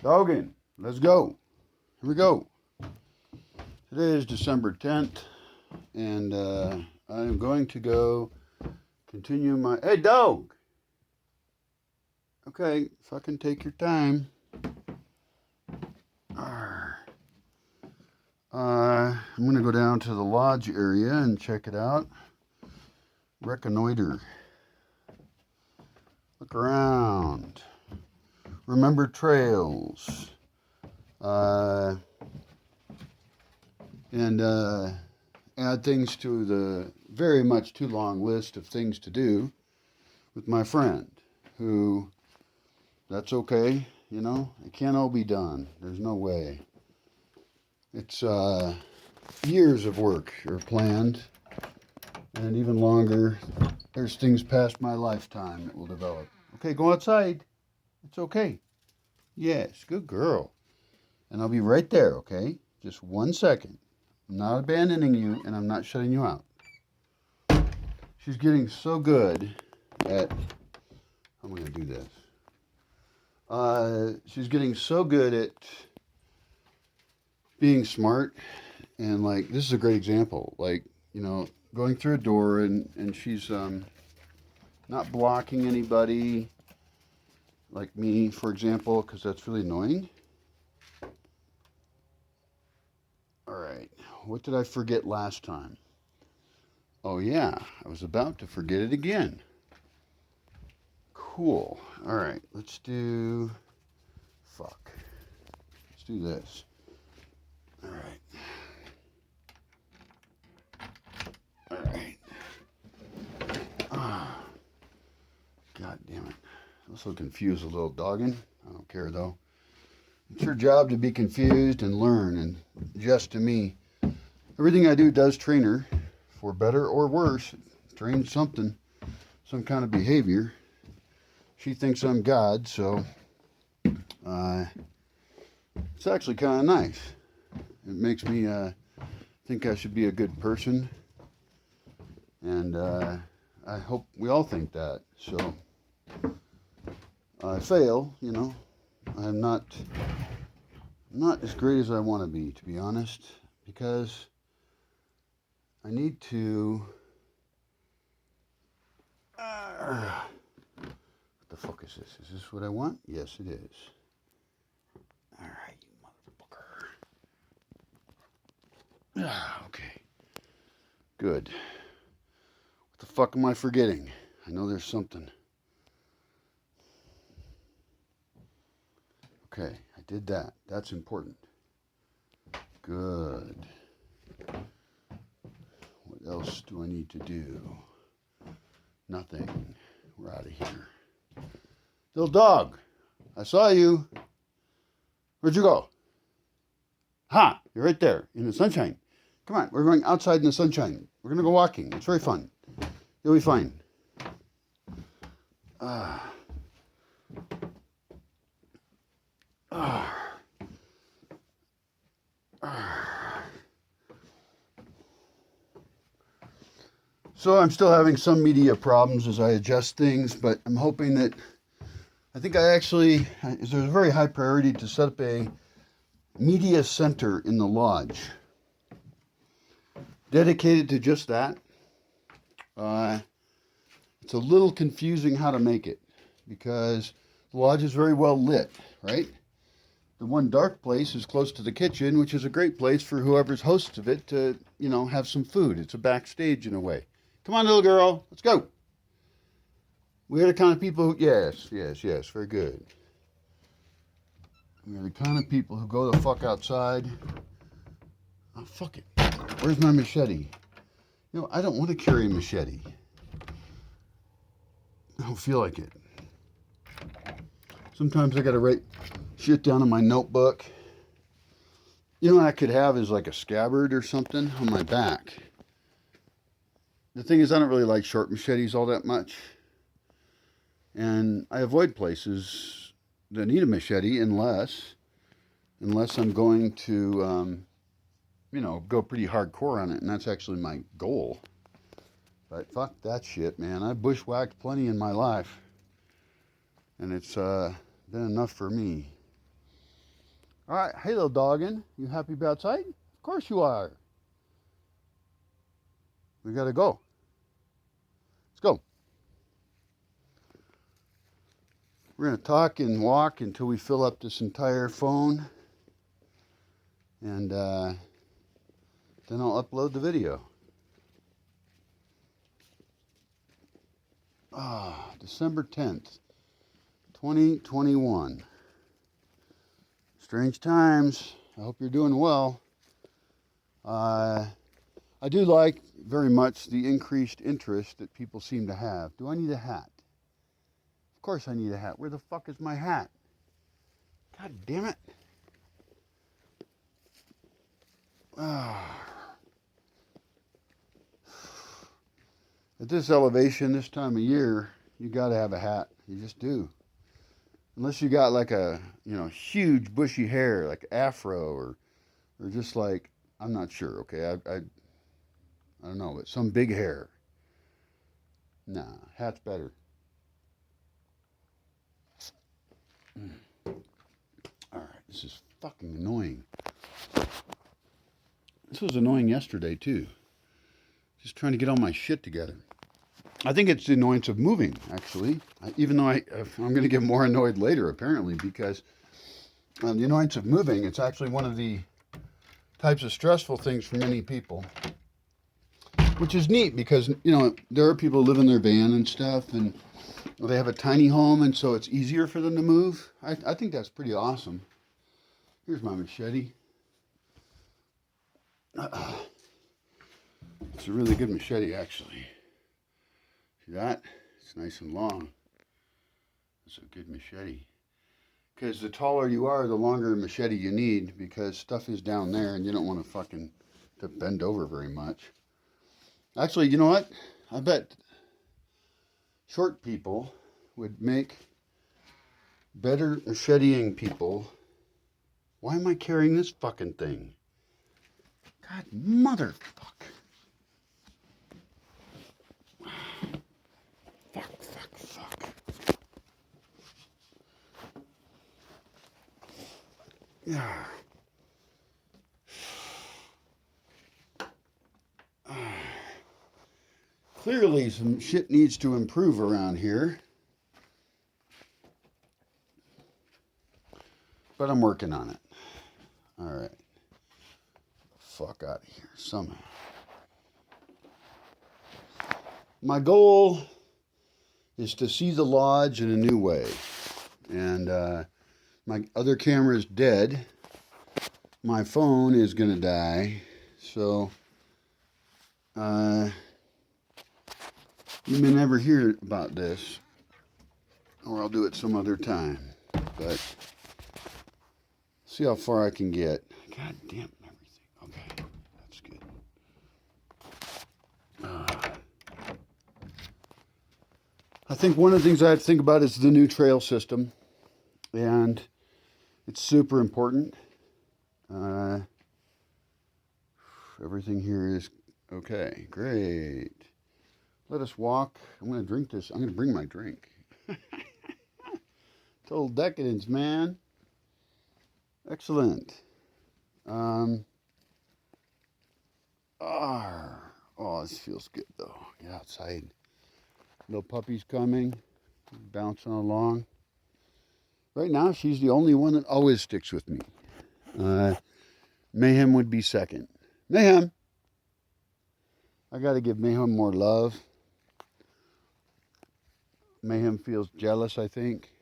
Doggin, let's go. Here we go. Today is December 10th, and I'm going to go continue my. Hey, dog! Okay, fucking take your time. I'm going to go down to the lodge area and check it out. Reconnoiter. Look around. Remember trails. And add things to the very much too long list of things to do with my friend, who, that's okay, you know, it can't all be done. There's no way. It's years of work are planned, and even longer. There's things past my lifetime that will develop. Okay, go outside. It's okay. Yes, good girl. And I'll be right there, okay? Just 1 second. I'm not abandoning you, and I'm not shutting you out. She's getting so good at. I'm going to do this. She's getting so good at being smart, and like this is a great example. Like, you know, going through a door, and she's not blocking anybody, like me, for example, because that's really annoying. All right, what did I forget last time? Oh yeah, I was about to forget it again. Cool. All right, let's do. Fuck. Let's do this. All right. All right. Ah, God damn it. I'm so confused, a little dogging. I don't care though. It's your job to be confused and learn, and just to me, everything I do does train her, for better or worse. Trains something, some kind of behavior. She thinks I'm God, so it's actually kind of nice. It makes me think I should be a good person, and I hope we all think that. So I fail, you know. I'm not as great as I want to be honest, because I need to. What the fuck is this? Is this what I want? Yes, it is. All right, you motherfucker. Okay. Good. What the fuck am I forgetting? I know there's something. Okay, I did that. That's important. Good. What else do I need to do? Nothing. We're out of here. Little dog, I saw you. Where'd you go? Ha! You're right there in the sunshine. Come on, we're going outside in the sunshine. We're gonna go walking. It's very fun. You'll be fine. Ah. So I'm still having some media problems as I adjust things, but I'm hoping that I think there's a very high priority to set up a media center in the lodge dedicated to just that. It's a little confusing how to make it, because the lodge is very well lit, right? The one dark place is close to the kitchen, which is a great place for whoever's host of it to, you know, have some food. It's a backstage in a way. Come on, little girl, let's go. We're the kind of people who, yes, very good. We're the kind of people who go the fuck outside. Oh, fuck it. Where's my machete? You know, I don't want to carry a machete. I don't feel like it. Sometimes I gotta write shit down in my notebook. You know what I could have is like a scabbard or something on my back. The thing is, I don't really like short machetes all that much. And I avoid places that need a machete unless I'm going to, you know, go pretty hardcore on it. And that's actually my goal. But fuck that shit, man. I've bushwhacked plenty in my life. And it's been enough for me. All right, hey little doggin, you happy to be outside? Of course you are. We gotta go. Let's go. We're gonna talk and walk until we fill up this entire phone, and then I'll upload the video. December 10th, 2021. Strange times. I hope you're doing well. I do like very much the increased interest that people seem to have. Do I need a hat? Of course I need a hat. Where the fuck is my hat? God damn it. At this elevation, this time of year, you gotta have a hat. You just do. Unless you got like a, huge bushy hair, like afro, or just like, I'm not sure, okay? I don't know, but some big hair. Nah, hat's better. All right, this is fucking annoying. This was annoying yesterday, too. Just trying to get all my shit together. I think it's the annoyance of moving, actually. Even though I'm going to get more annoyed later, apparently, because the annoyance of moving, it's actually one of the types of stressful things for many people. Which is neat because, there are people who live in their van and stuff, and they have a tiny home, and so it's easier for them to move. I think that's pretty awesome. Here's my machete. It's a really good machete, actually. See that? It's nice and long. It's a good machete. Because the taller you are, the longer machete you need, because stuff is down there, and you don't want to bend over very much. Actually, you know what? I bet short people would make better macheteing people. Why am I carrying this fucking thing? God, motherfuck. Fuck. Yeah. Clearly some shit needs to improve around here. But I'm working on it. Alright. Fuck out of here somehow. My goal is to see the lodge in a new way. And my other camera is dead. My phone is going to die. So you may never hear about this. Or I'll do it some other time. But see how far I can get. God damn everything. Okay, that's good. I think one of the things I have to think about is the new trail system. And it's super important. Everything here is okay. Great. Let us walk. I'm going to drink this. I'm going to bring my drink. Total decadence, man. Excellent. Oh, this feels good, though. Get outside. Little puppy's coming. Bouncing along. Right now, she's the only one that always sticks with me. Mayhem would be second. Mayhem! I got to give Mayhem more love. Mayhem feels jealous, I think.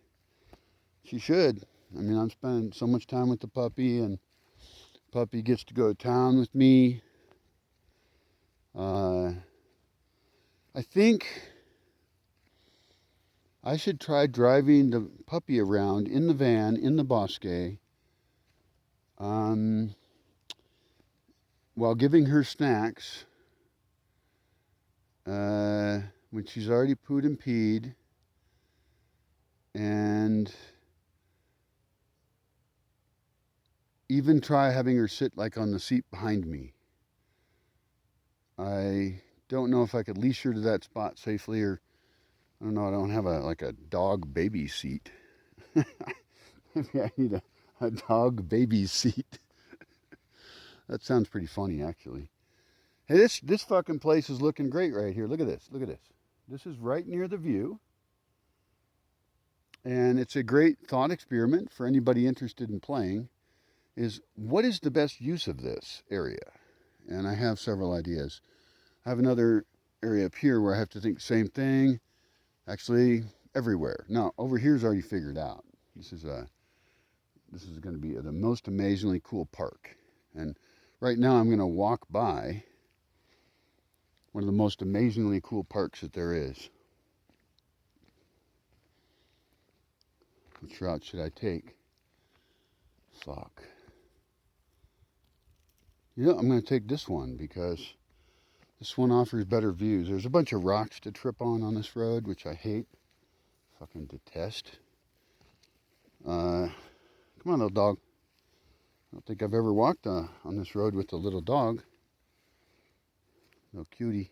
She should. I mean, I'm spending so much time with the puppy, and the puppy gets to go to town with me. I think I should try driving the puppy around in the van, in the Bosque, while giving her snacks when she's already pooed and peed, and even try having her sit like on the seat behind me. I don't know if I could leash her to that spot safely, or I don't know, I don't have a dog baby seat. Maybe I need A dog baby seat. That sounds pretty funny, actually. Hey, this fucking place is looking great right here. Look at this. Look at this. This is right near the view. And it's a great thought experiment for anybody interested in playing, is what is the best use of this area? And I have several ideas. I have another area up here where I have to think same thing. Actually, everywhere. No, over here's already figured out. This is going to be the most amazingly cool park. And right now I'm going to walk by one of the most amazingly cool parks that there is. Which route should I take? Fuck. You know, I'm going to take this one because this one offers better views. There's a bunch of rocks to trip on this road, which I hate. Fucking detest. Come on, little dog. I don't think I've ever walked on this road with a little dog. No cutie.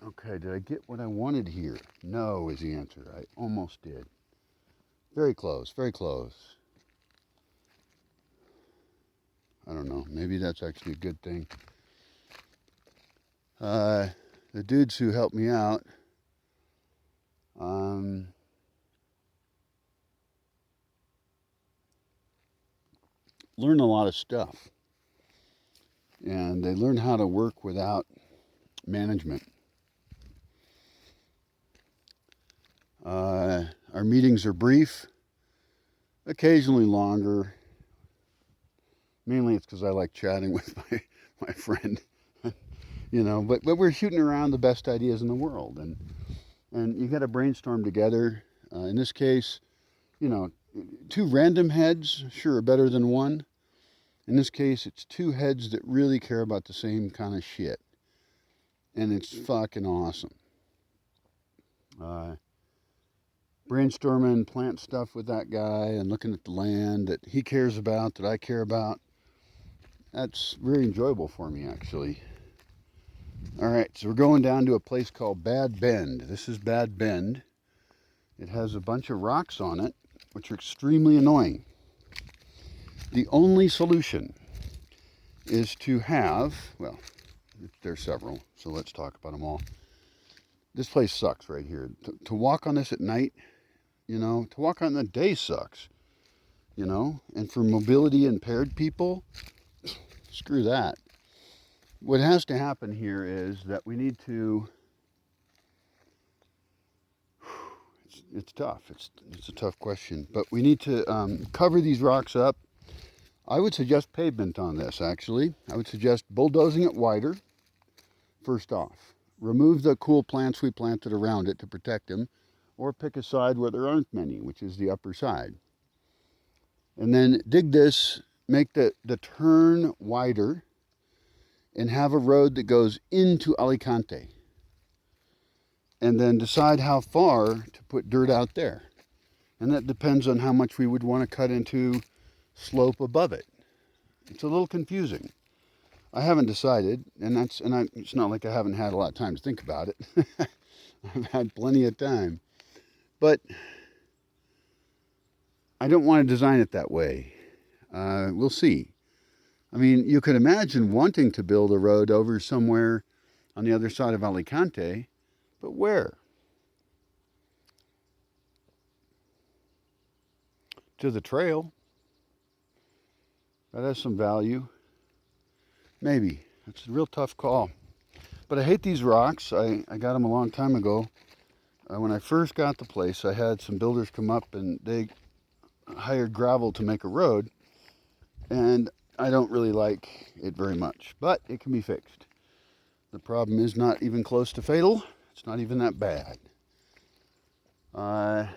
Okay, did I get what I wanted here? No is the answer. I almost did. Very close, very close. I don't know. Maybe that's actually a good thing. The dudes who helped me out, learn a lot of stuff. And they learn how to work without management. Our meetings are brief, occasionally longer. Mainly it's because I like chatting with my friend, you know, but we're shooting around the best ideas in the world, and you got to brainstorm together. In this case, you know, two random heads, sure, are better than one. In this case, it's two heads that really care about the same kind of shit, and it's fucking awesome. Brainstorming plant stuff with that guy and looking at the land that he cares about, that I care about. That's very enjoyable for me, actually. All right, so we're going down to a place called Bad Bend. This is Bad Bend. It has a bunch of rocks on it, which are extremely annoying. The only solution is to have, well, there's several, so let's talk about them all. This place sucks right here. To walk on this at night, you know, to walk on the day sucks, you know, and for mobility impaired people, screw that. What has to happen here is that we need to, it's tough, it's a tough question, but we need to cover these rocks up. I would suggest pavement on this, actually. I would suggest bulldozing it wider, first off. Remove the cool plants we planted around it to protect them, or pick a side where there aren't many, which is the upper side. And then dig this, make the turn wider, and have a road that goes into Alicante. And then decide how far to put dirt out there. And that depends on how much we would want to cut into slope above it. It's a little confusing. I haven't decided, and it's not like I haven't had a lot of time to think about it. I've had plenty of time. But I don't want to design it that way. We'll see. I mean, you could imagine wanting to build a road over somewhere on the other side of Alicante, but where? To the trail. That has some value. Maybe. It's a real tough call. But I hate these rocks. I got them a long time ago. When I first got the place, I had some builders come up and they hired gravel to make a road. And I don't really like it very much, but it can be fixed. The problem is not even close to fatal. It's not even that bad. What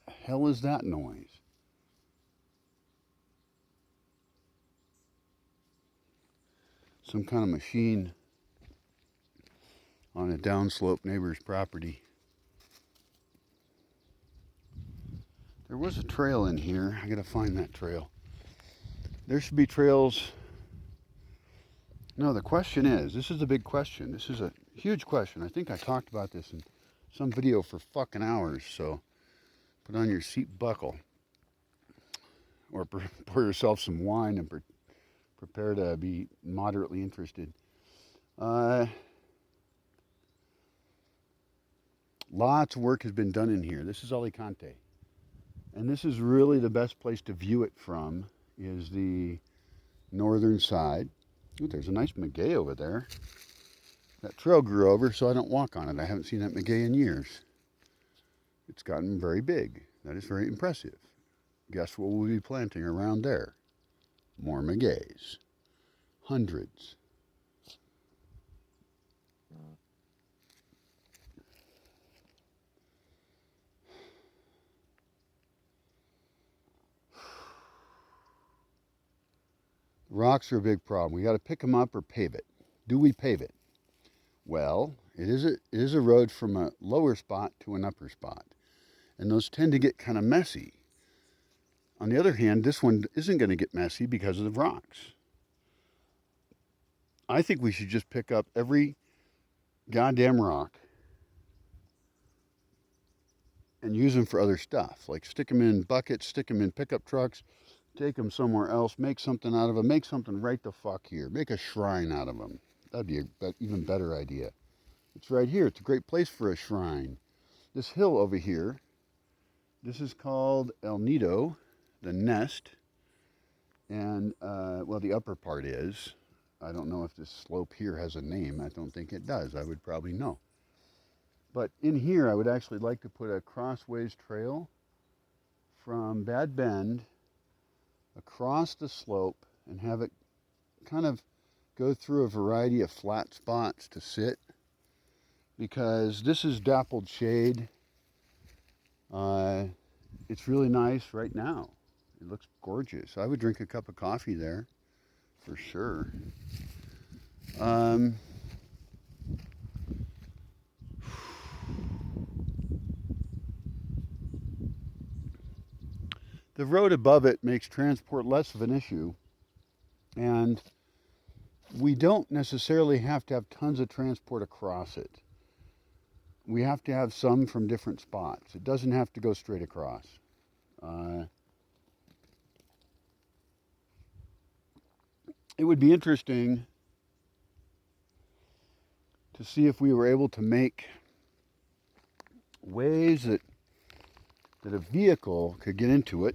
the hell is that noise? Some kind of machine on a downslope neighbor's property. There was a trail in here. I gotta find that trail. There should be trails No, the question is, this is the big question. This is a huge question. I think I talked about this in some video for fucking hours, so put on your seat buckle. Or pour yourself some wine and prepare to be moderately interested. Lots of work has been done in here. This is Alicante. And this is really the best place to view it from, is the northern side. Ooh, there's a nice maguey over there. That trail grew over, so I don't walk on it. I haven't seen that maguey in years. It's gotten very big. That is very impressive. Guess what we'll be planting around there? More magueys. Hundreds. Rocks are a big problem. We got to pick them up or pave it. Do we pave it? Well, it is a road from a lower spot to an upper spot. And those tend to get kind of messy. On the other hand, this one isn't going to get messy because of the rocks. I think we should just pick up every goddamn rock and use them for other stuff. Like stick them in buckets, stick them in pickup trucks, take them somewhere else, make something out of them, make something right the fuck here. Make a shrine out of them. That'd be an even better idea. It's right here. It's a great place for a shrine. This hill over here, this is called El Nido, the nest. And, well, the upper part is. I don't know if this slope here has a name. I don't think it does. I would probably know. But in here, I would actually like to put a crossways trail from Bad Bend across the slope and have it kind of go through a variety of flat spots to sit, because this is dappled shade. It's really nice right now. It looks gorgeous. I would drink a cup of coffee there for sure. The road above it makes transport less of an issue, and we don't necessarily have to have tons of transport across it. We have to have some from different spots. It doesn't have to go straight across. It would be interesting to see if we were able to make ways that a vehicle could get into it,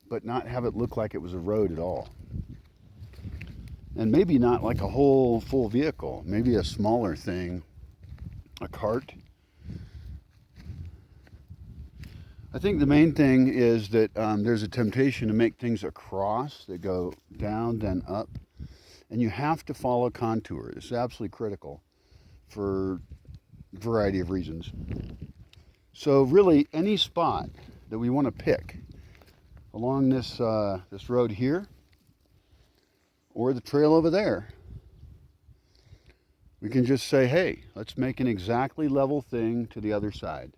but not have it look like it was a road at all. And maybe not like a whole full vehicle, maybe a smaller thing, a cart. I think the main thing is that there's a temptation to make things across that go down, then up. And you have to follow contour. This is absolutely critical for a variety of reasons. So really, any spot that we want to pick along this road here, or the trail over there, we can just say, hey, let's make an exactly level thing to the other side.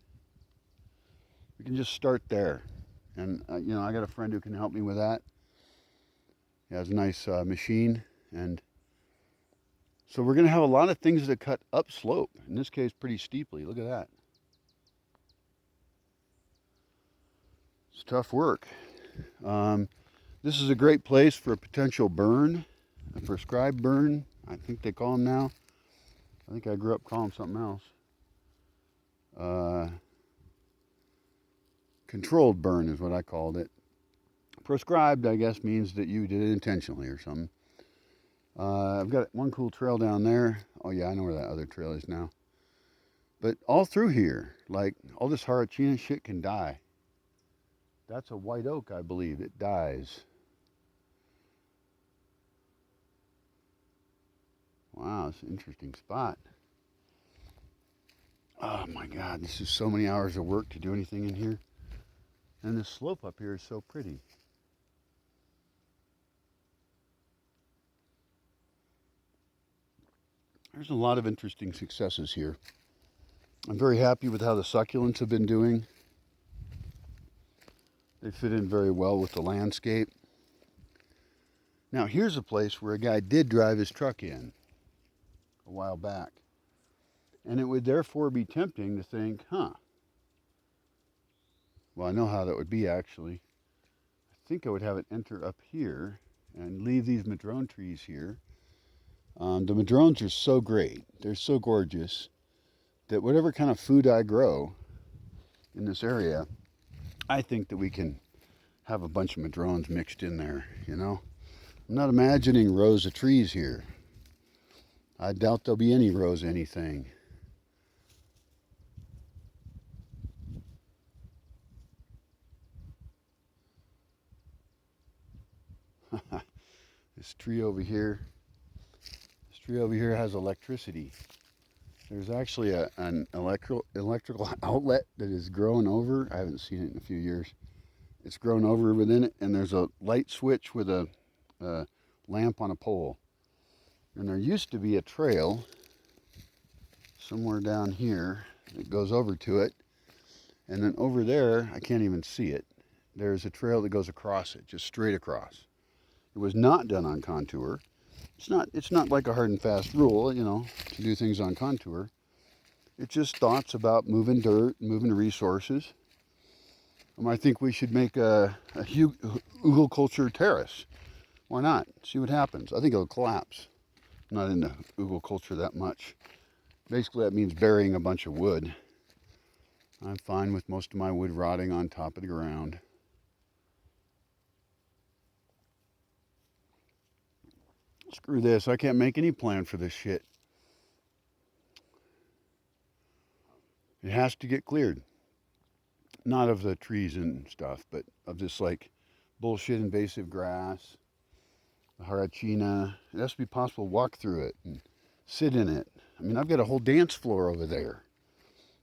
We can just start there. And, you know, I got a friend who can help me with that. He has a nice machine. And so we're going to have a lot of things that cut up slope. In this case, pretty steeply. Look at that. It's tough work. This is a great place for a potential burn, a prescribed burn, I think they call them now. I think I grew up calling them something else. Controlled burn is what I called it. Prescribed, I guess, means that you did it intentionally or something. I've got one cool trail down there. Oh yeah, I know where that other trail is now. But all through here, like all this Harrachina shit can die. That's a white oak, I believe. It dies. Wow, it's an interesting spot. Oh my God, this is so many hours of work to do anything in here. And the slope up here is so pretty. There's a lot of interesting successes here. I'm very happy with how the succulents have been doing. They fit in very well with the landscape. Now here's a place where a guy did drive his truck in a while back. And it would therefore be tempting to think, well, I know how that would be actually. I think I would have it enter up here and leave these madrone trees here. The madrones are so great. They're so gorgeous that whatever kind of food I grow in this area, I think that we can have a bunch of madrones mixed in there, you know? I'm not imagining rows of trees here. I doubt there'll be any rows of anything. This tree over here has electricity. There's actually an electrical outlet that is grown over. I haven't seen it in a few years. It's grown over within it, and there's a light switch with a lamp on a pole. And there used to be a trail somewhere down here that goes over to it. And then over there, I can't even see it, there's a trail that goes across it, just straight across. It was not done on contour. It's not like a hard and fast rule, you know, to do things on contour. It's just thoughts about moving dirt, moving resources. I think we should make a hugelkultur terrace. Why not? See what happens. I think it'll collapse. I'm not into hugelkultur that much. Basically, that means burying a bunch of wood. I'm fine with most of my wood rotting on top of the ground. Screw this, I can't make any plan for this shit. It has to get cleared. Not of the trees and stuff, but of this like bullshit invasive grass, the harachina. It has to be possible to walk through it and sit in it. I mean, I've got a whole dance floor over there.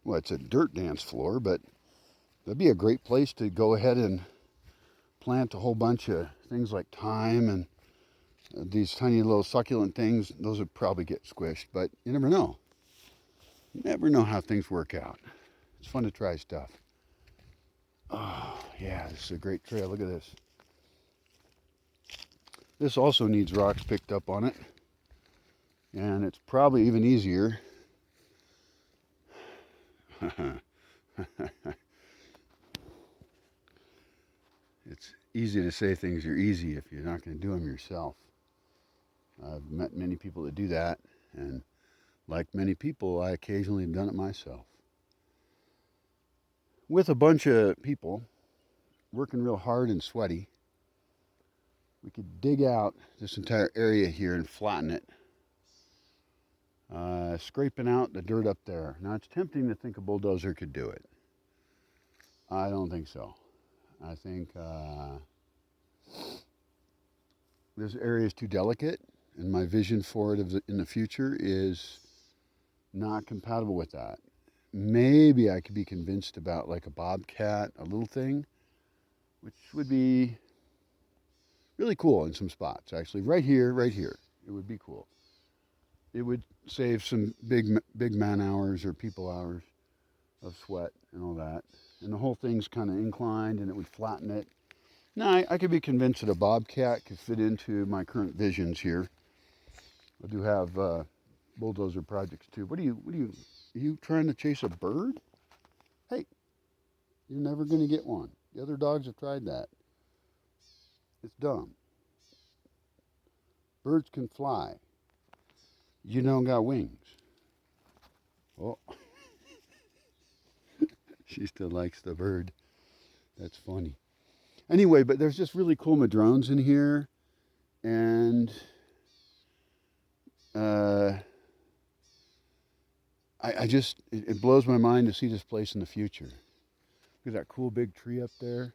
Well, it's a dirt dance floor, but that'd be a great place to go ahead and plant a whole bunch of things like thyme and these tiny little succulent things. Those would probably get squished, but you never know. You never know how things work out. It's fun to try stuff. Oh, yeah, this is a great trail. Look at this. This also needs rocks picked up on it. And it's probably even easier. It's easy to say things are easy if you're not going to do them yourself. I've met many people that do that, and like many people, I occasionally have done it myself. With a bunch of people working real hard and sweaty, we could dig out this entire area here and flatten it, scraping out the dirt up there. Now, it's tempting to think a bulldozer could do it. I don't think so. I think this area is too delicate, and my vision for it in the future is not compatible with that. Maybe I could be convinced about like a bobcat, a little thing, which would be really cool in some spots. Actually, right here, it would be cool. It would save some big man hours or people hours of sweat and all that. And the whole thing's kind of inclined, and it would flatten it. Now, I could be convinced that a bobcat could fit into my current visions here. I do have bulldozer projects too. Are you trying to chase a bird? Hey, you're never going to get one. The other dogs have tried that. It's dumb. Birds can fly. You don't got wings. Oh, she still likes the bird. That's funny. Anyway, but there's just really cool madrones in here, and it blows my mind to see this place in the future. Look at that cool big tree up there.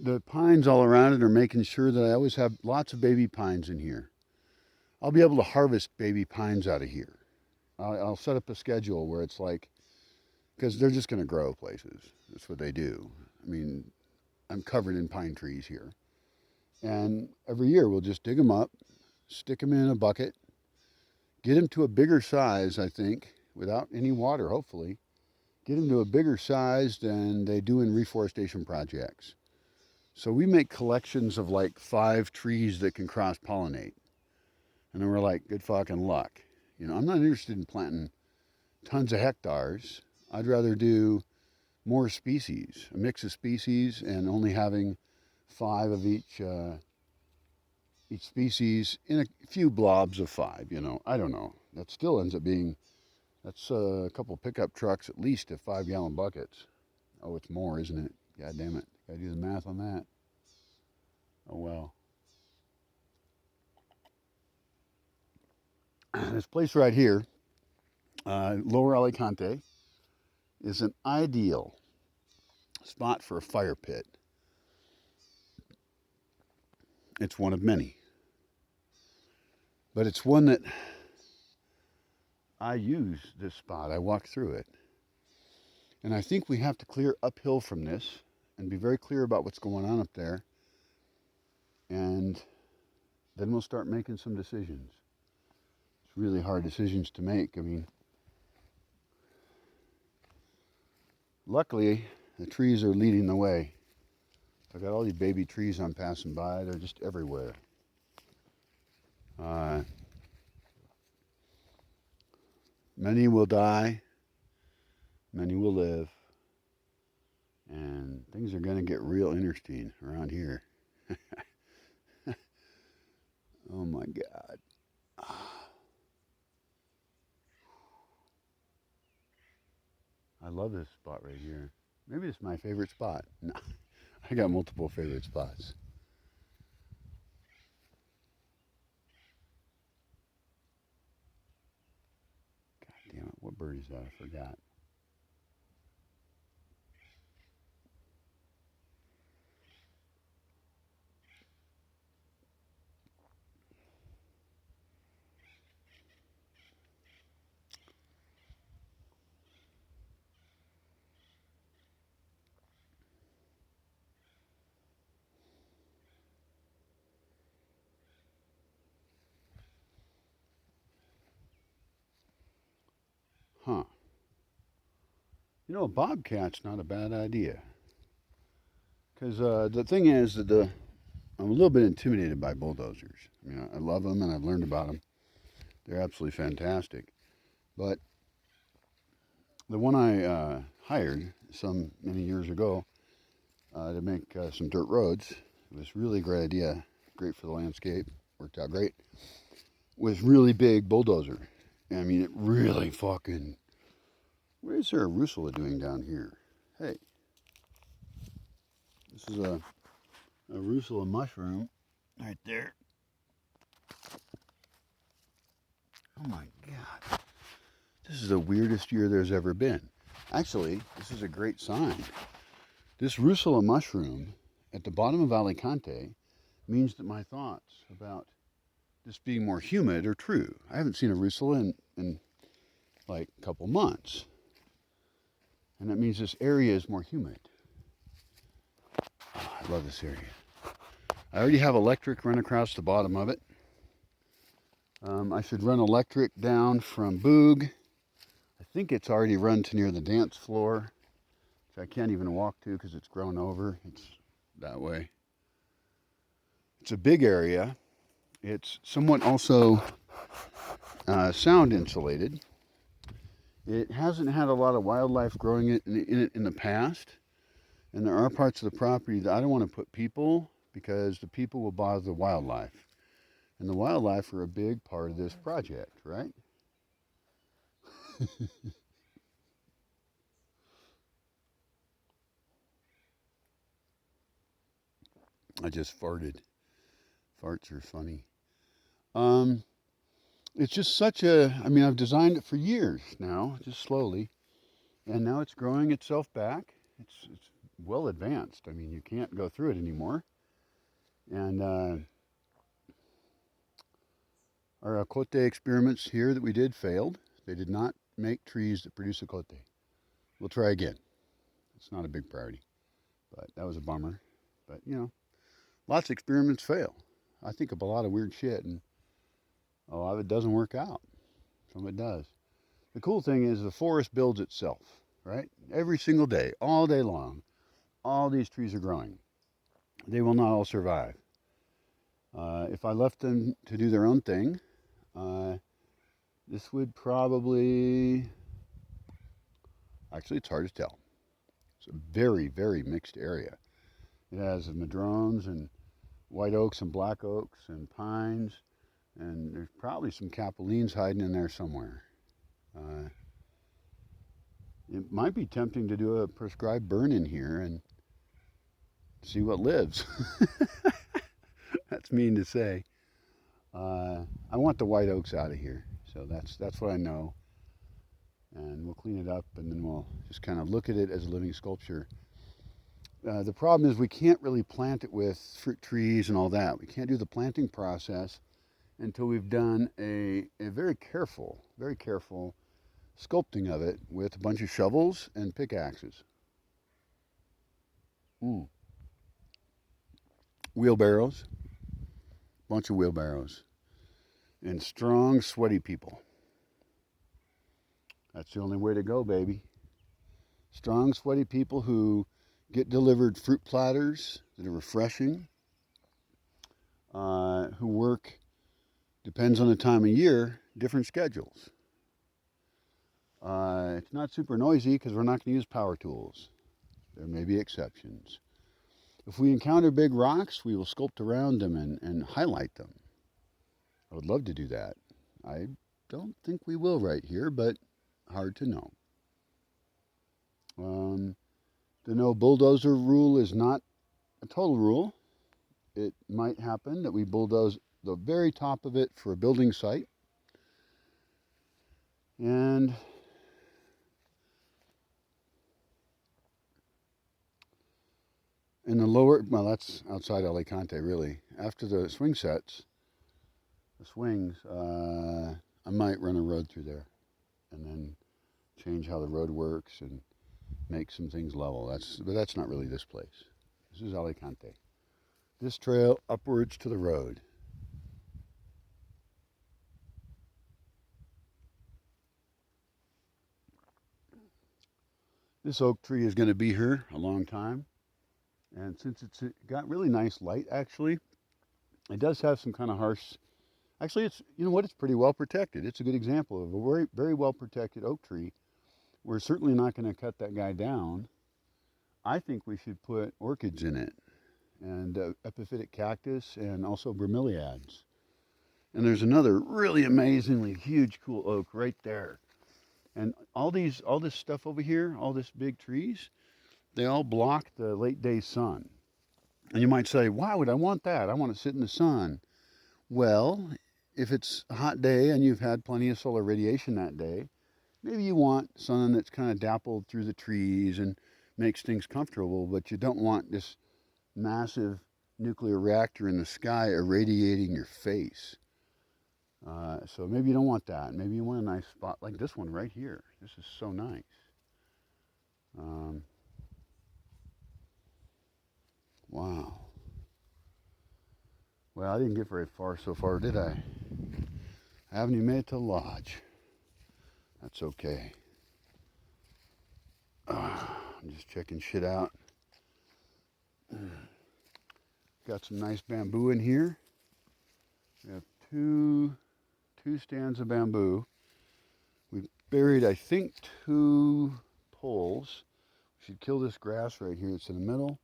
The pines all around it are making sure that I always have lots of baby pines in here. I'll be able to harvest baby pines out of here. I'll set up a schedule where it's like, because they're just going to grow places. That's what they do. I mean, I'm covered in pine trees here. And every year we'll just dig them up, stick them in a bucket, get them to a bigger size, I think, without any water, hopefully. Get them to a bigger size than they do in reforestation projects. So we make collections of like 5 trees that can cross pollinate. And then we're like, good fucking luck. You know, I'm not interested in planting tons of hectares. I'd rather do more species, a mix of species, and only having 5 of each species in a few blobs of 5. You know, I don't know. That still ends up being that's a couple pickup trucks at least of 5-gallon buckets. Oh, it's more, isn't it? God damn it! Gotta do the math on that. Oh well. This place right here, Lower Alicante, is an ideal spot for a fire pit. It's one of many, but it's one that I use this spot. I walk through it. And I think we have to clear uphill from this and be very clear about what's going on up there. And then we'll start making some decisions. It's really hard decisions to make. I mean, luckily, the trees are leading the way. I've got all these baby trees I'm passing by. They're just everywhere. Many will die, many will live, and things are going to get real interesting around here. Oh my God. I love this spot right here. Maybe it's my favorite spot. No, I got multiple favorite spots. God damn it, what bird is that? I forgot. Huh. You know, a bobcat's not a bad idea. Because the thing is that I'm a little bit intimidated by bulldozers. I mean, I love them and I've learned about them. They're absolutely fantastic. But the one I hired some many years ago to make some dirt roads, it was really a great idea. Great for the landscape. Worked out great. With really big bulldozer. I mean, it really fucking. What is there a Rusula doing down here? Hey, this is a Rusula mushroom right there. Oh my God. This is the weirdest year there's ever been. Actually, this is a great sign. This Rusula mushroom at the bottom of Alicante means that my thoughts about this being more humid are true. I haven't seen a Rusula in like a couple months. And that means this area is more humid. Oh, I love this area. I already have electric run across the bottom of it. I should run electric down from Boog. I think it's already run to near the dance floor, which I can't even walk to because it's grown over. It's that way. It's a big area. It's somewhat also sound insulated. It hasn't had a lot of wildlife growing in it in the past. And there are parts of the property that I don't want to put people because the people will bother the wildlife. And the wildlife are a big part of this project, right? I just farted. Farts are funny. Um, it's just such a, I mean, I've designed it for years now, just slowly. And now it's growing itself back. It's well advanced. I mean, you can't go through it anymore. And our Ocote experiments here that we did failed. They did not make trees that produce Ocote. We'll try again. It's not a big priority, but that was a bummer. But, you know, lots of experiments fail. I think of a lot of weird shit, and a lot of it doesn't work out. Some of it does. The cool thing is the forest builds itself, right? Every single day, all day long, all these trees are growing. they will not all survive. If I left them to do their own thing, this would probably, actually, it's hard to tell. It's a very, very mixed area. It has madrones and white oaks and black oaks and pines, and there's probably some capulines hiding in there somewhere. It might be tempting to do a prescribed burn in here and see what lives. That's mean to say. I want the white oaks out of here, so that's what I know. And we'll clean it up, and then we'll just kind of look at it as a living sculpture. The problem is we can't really plant it with fruit trees and all that. We can't do the planting process until we've done a very careful sculpting of it with a bunch of shovels and pickaxes. Wheelbarrows, bunch of wheelbarrows, and strong, sweaty people. That's the only way to go, baby. Strong, sweaty people who get delivered fruit platters that are refreshing, who work, depends on the time of year, different schedules. It's not super noisy because we're not going to use power tools. There may be exceptions. If we encounter big rocks, we will sculpt around them and highlight them. I would love to do that. I don't think we will right here, but hard to know. The no bulldozer rule is not a total rule. It might happen that we bulldoze the very top of it for a building site. And in the lower, well, that's outside Alicante, really. After the swing sets, the swings, I might run a road through there and then change how the road works and make some things level. But that's not really this place. This is Alicante. This trail upwards to the road. This oak tree is going to be here a long time. And since it's got really nice light, actually, it does have some kind of harsh. Actually, it's, you know what, it's pretty well protected. It's a good example of a very, very well protected oak tree. We're certainly not going to cut that guy down. I think we should put orchids in it, and epiphytic cactus, and also bromeliads. And there's another really amazingly huge, cool oak right there. And all this stuff over here, all this big trees, they all block the late day sun. And you might say, why would I want that? I want to sit in the sun. Well, if it's a hot day and you've had plenty of solar radiation that day, maybe you want sun that's kind of dappled through the trees and makes things comfortable, but you don't want this massive nuclear reactor in the sky irradiating your face. So maybe you don't want that. Maybe you want a nice spot like this one right here. This is so nice. Wow. Well, I didn't get very far so far, did I? I haven't even made it to the lodge. That's okay. I'm just checking shit out. Got some nice bamboo in here. We have two stands of bamboo. We buried, I think, 2 poles. We should kill this grass right here. It's in the middle.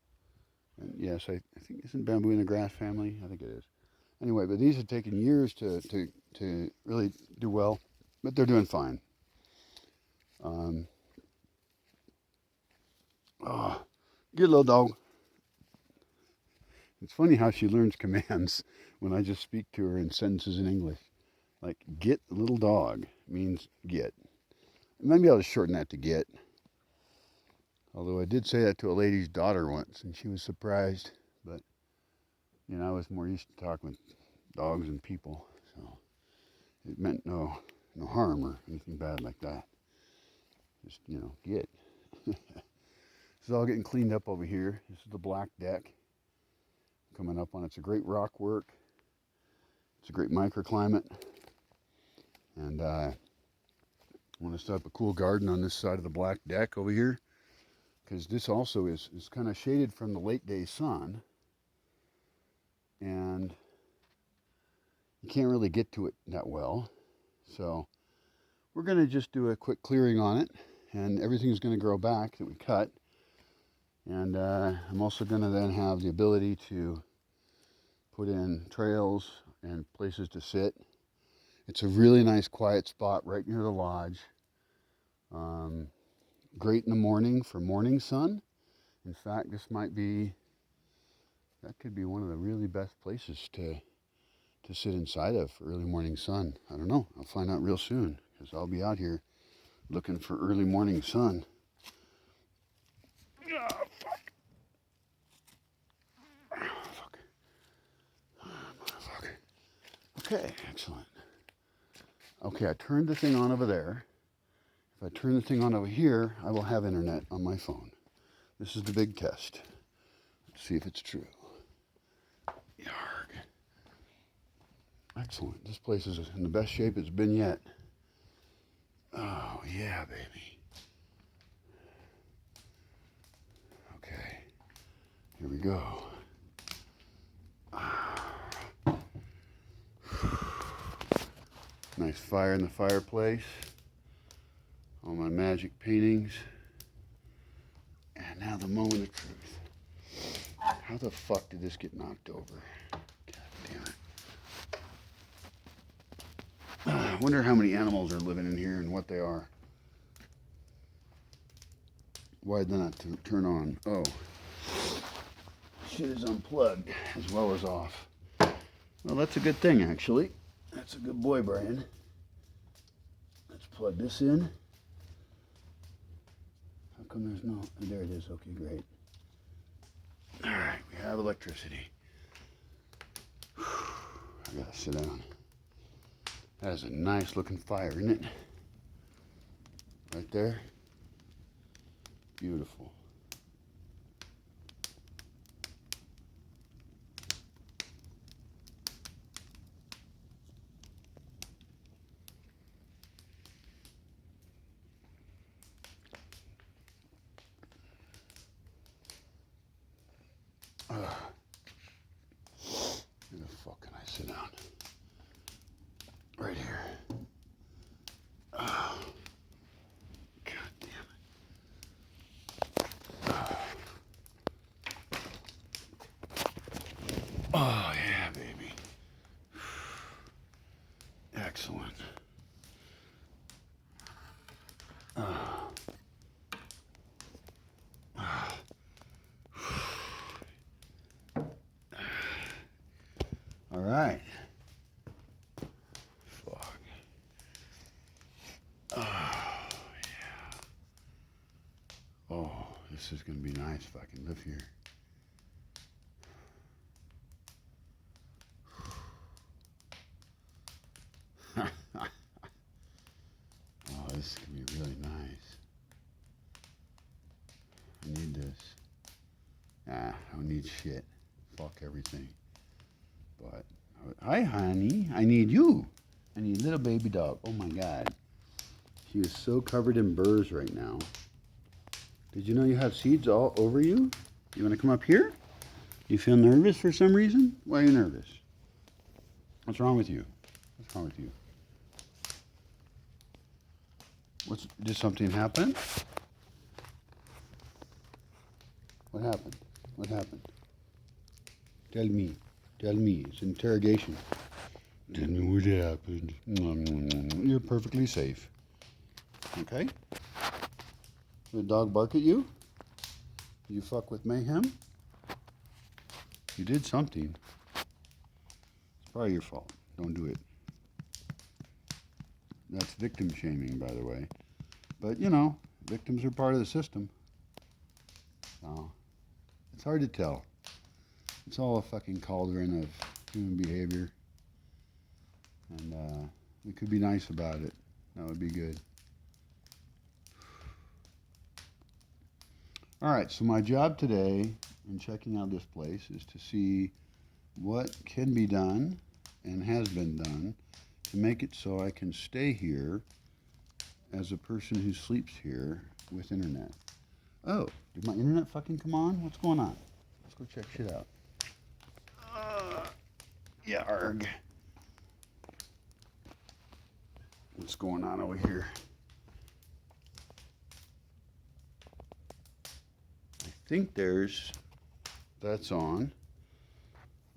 And yes, I think, isn't bamboo in the grass family? I think it is. Anyway, but these have taken years to really do well, but they're doing fine. Good little dog. It's funny how she learns commands when I just speak to her in sentences in English. Like, get little dog means get. Maybe I'll just shorten that to get. Although I did say that to a lady's daughter once, and she was surprised. But, you know, I was more used to talking with dogs and people, so it meant no harm or anything bad like that. Just, you know, get. This is all getting cleaned up over here. This is the black deck coming up on. It's a great rock work. It's a great microclimate. And I want to set up a cool garden on this side of the black deck over here, because this also is kind of shaded from the late day sun. and you can't really get to it that well. So we're going to just do a quick clearing on it, and everything's going to grow back that we cut. And I'm also going to then have the ability to put in trails and places to sit. It's a really nice quiet spot right near the lodge. Great in the morning for morning sun. In fact, this might be, that could be one of the really best places to sit inside of for early morning sun. I don't know. I'll find out real soon because I'll be out here looking for early morning sun. Oh, fuck. Oh, fuck. Oh, motherfucker. Okay, excellent. Okay, I turned the thing on over there. If I turn the thing on over here, I will have internet on my phone. This is the big test. Let's see if it's true. Yarg. Excellent. This place is in the best shape it's been yet. Oh, yeah, baby. Okay. Here we go. Nice fire in the fireplace. All my magic paintings. And now the moment of truth. How the fuck did this get knocked over? God damn it. I wonder how many animals are living in here and what they are. Why did that not turn on? Oh. Shit is unplugged as well as off. Well, that's a good thing, actually. That's a good boy, Brian. Let's plug this in. How come there's no... There it is. Okay, great. All right, we have electricity. I gotta sit down. That is a nice looking fire, isn't it? Right there. Beautiful. Where the fuck can I sit down? Right here. God damn it. Oh, yeah, baby. Excellent. All right. Fuck. Oh, yeah. Oh, this is going to be nice if I can live here. Oh, this is going to be really nice. I need this. I don't need shit. Fuck everything. But, hi, honey. I need you. I need little baby dog. Oh, my God. She is so covered in burrs right now. Did you know you have seeds all over you? You want to come up here? You feel nervous for some reason? Why are you nervous? What's wrong with you? What's wrong with you? Did something happen? What happened? What happened? Tell me. Tell me. It's an interrogation. Tell me what happened. You're perfectly safe. Okay? Did the dog bark at you? Did you fuck with Mayhem? You did something. It's probably your fault. Don't do it. That's victim shaming, by the way. But, you know, victims are part of the system. So, it's hard to tell. It's all a fucking cauldron of human behavior. And we could be nice about it. That would be good. All right, so my job today in checking out this place is to see what can be done and has been done to make it so I can stay here as a person who sleeps here with internet. Oh, did my internet fucking come on? What's going on? Let's go check shit out. Yarg. What's going on over here? I think that's on.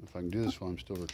If I can do this while I'm still recording.